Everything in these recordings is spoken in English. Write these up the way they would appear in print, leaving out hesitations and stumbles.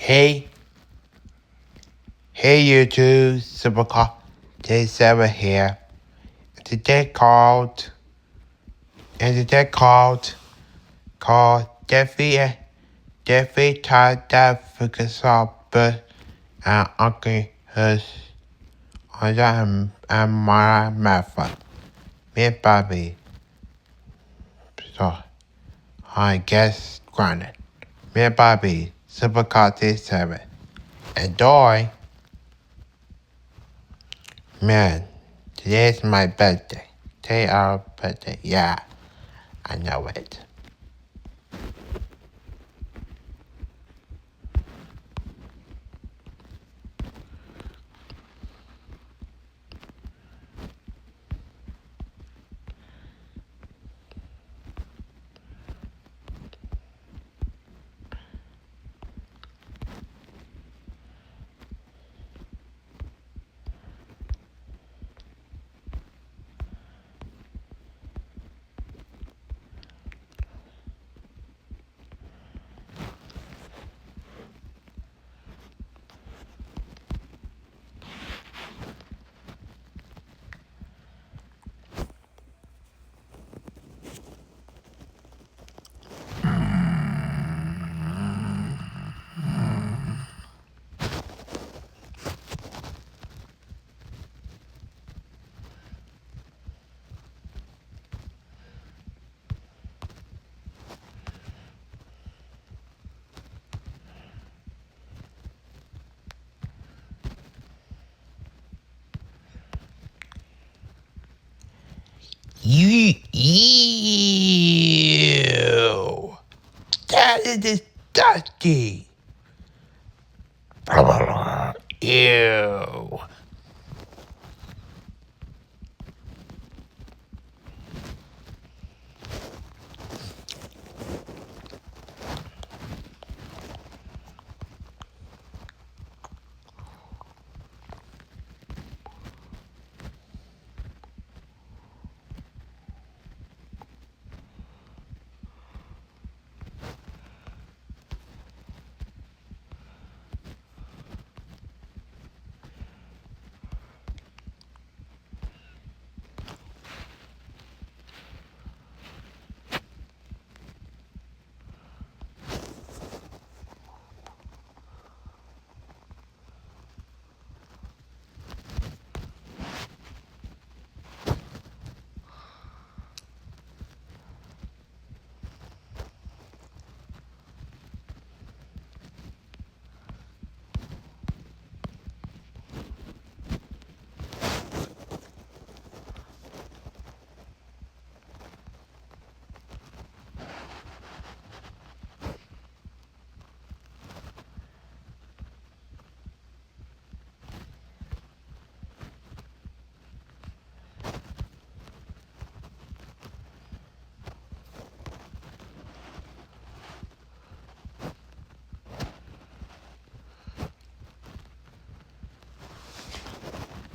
Hey, hey you two, Supercar Day7 here. Today called Debbie tied that focus up, but Uncle hers on that and my method. Me and Bobby. So, I guess granted. Me and Bobby, Supercar Day7. Enjoy. Man, today's my birthday. Today our birthday. Yeah, I know it. Ew. That is disgusting. Ew.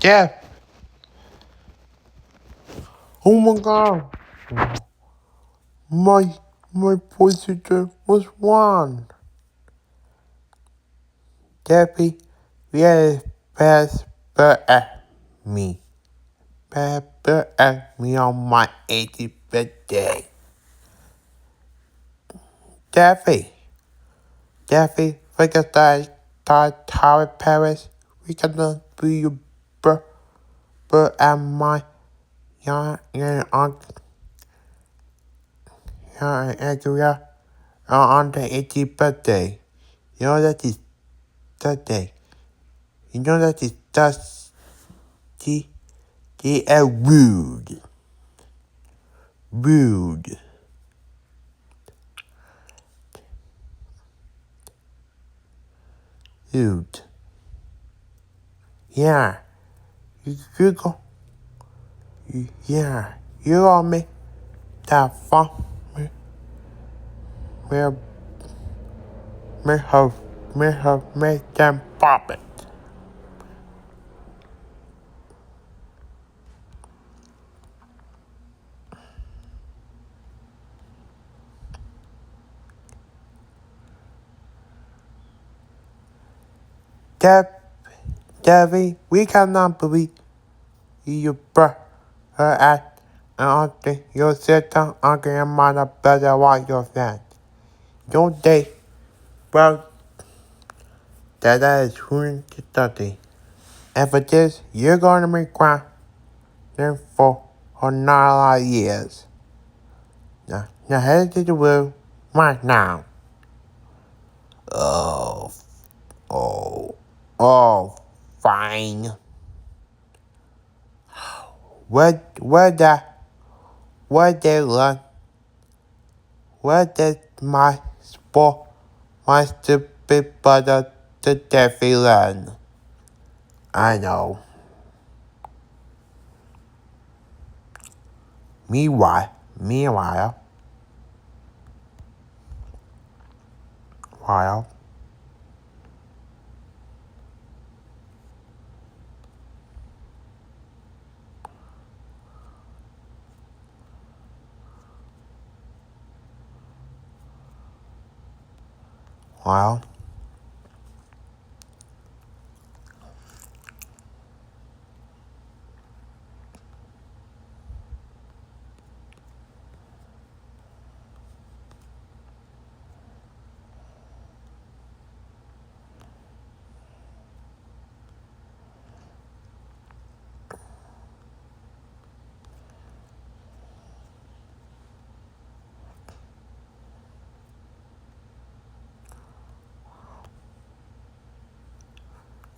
Jeff. Oh my god. My my procedure was wrong. Debbie really fast but at me. But at me on my 80th birthday. Debbie, we got that Tower Paris. We gonna be your but at my young uncle Andrea on the 80th birthday. You know that is that day. You know that is just they are rude. Rude. Rude. Yeah. You go. Yeah. You gonna make that fun. Me, make them pop it. Debbie, we cannot believe you brought her at and uncle, your sister, uncle, and mother better watch your friends. Don't they? Well, that is ruined to study. And for this, you're going to be crying for 9 years. Now head to the room right now. Oh, oh, fine. Where they run? Where did my stupid brother, the Debbie run? I know. Meanwhile, while, while,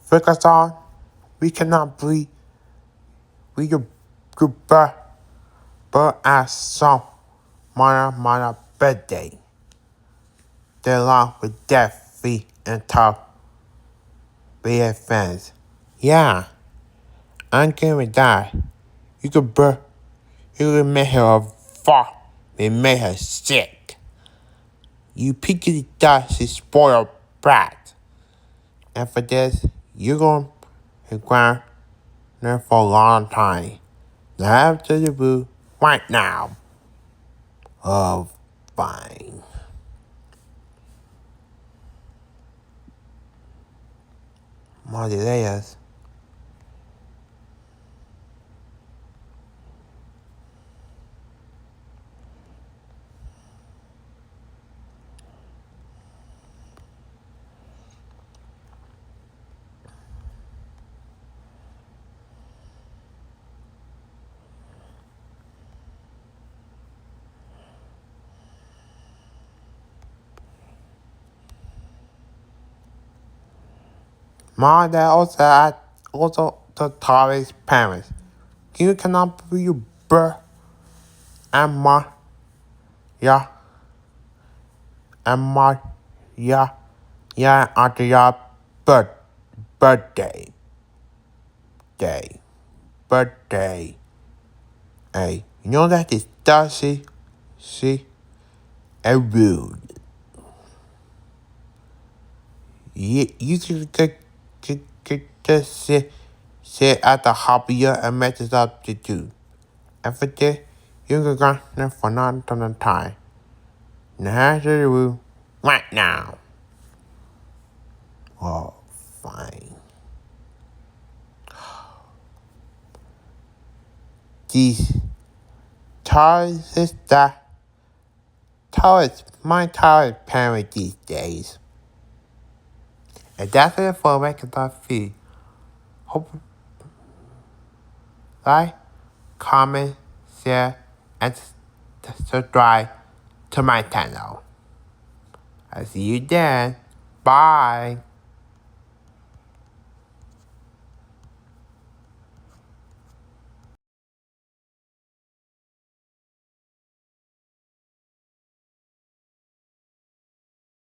focus on, we cannot breathe. We could burn as some minor birthday. They along with Debbie and top big fans. Yeah, I'm going with that. You could make her fall and make her sick. You pickety dusty spoiled brat. And for this, you're going to grind there for a long time. Now after the boo right now. Oh, fine. More delays. My dad also the Taurus parents. You cannot be your and my yeah after your birthday birthday. Hey, you know that is Darcy, see, and rude. You could just sit at the hobby and mess it up to do. And for this, you can go there for not ton of time. Now to the room right now. Oh, fine. These toys is that my toys parent these days. And that's it for regular feed. Hope like, comment, share, and subscribe to my channel. I'll see you then. Bye.